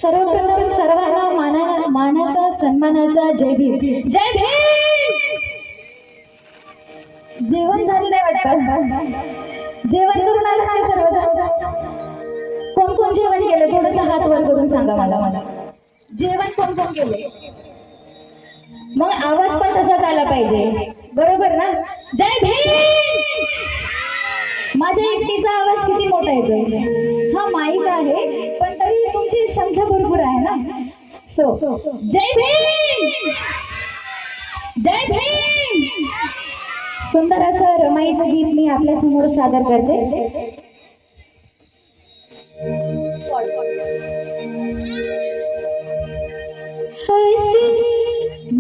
सर्वप्रथम सर्वांना मानाचा सन्मानाचा जय भीम, जय भीम. जेवण झालं नाही वाटतं? जेवण करून आलं काय सर्व? कोण कोण जेवण केलं थोडस हात वर करून सांगा मला. जेवण कोण कोण केले? मग आवाज पण तसाच आला पाहिजे, बरोबर ना? जय भीम. माझ्या एकटीचा आवाज किती मोठा येतोय? हा माईक आहे पण तरी तुमची संख्या भरपूर आहे ना. सो जय भीम, जय भीम. सुंदर असं रमाईचं गीत मी आपल्या समोर सादर करते.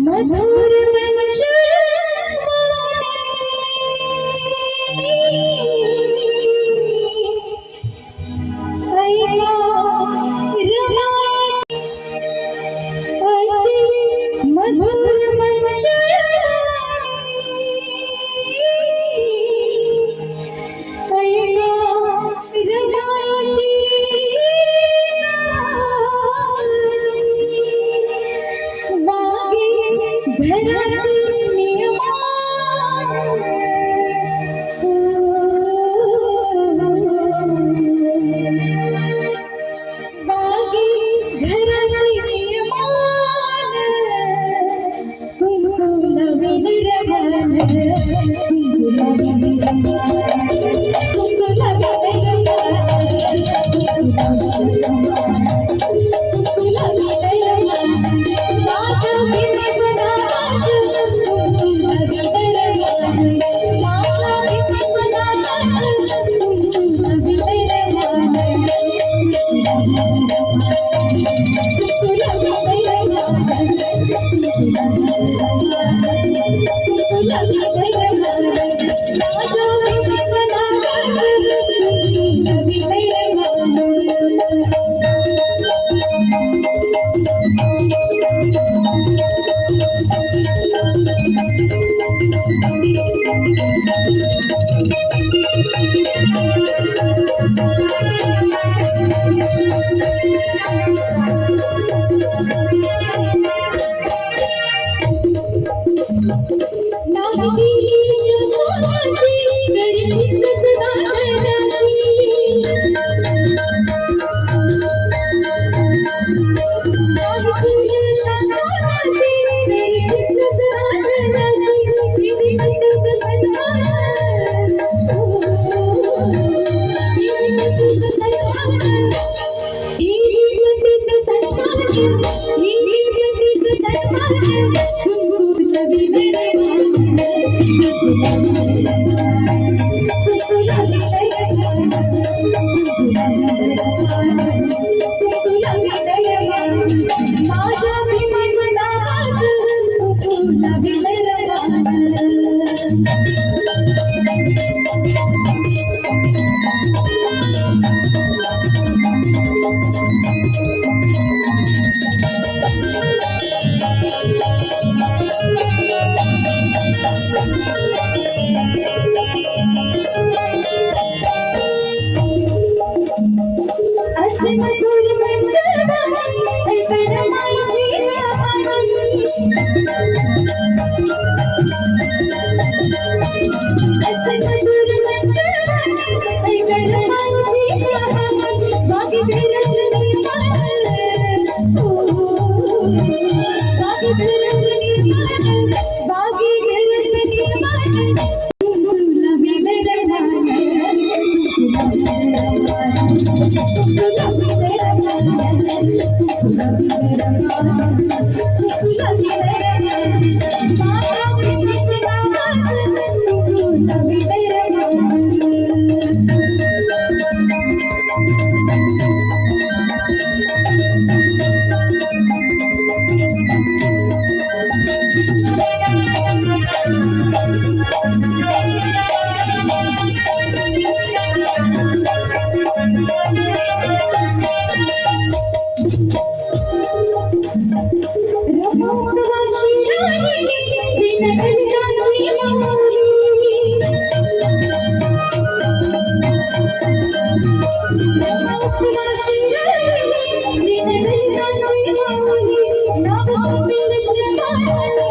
मधुर मी दुसरं काय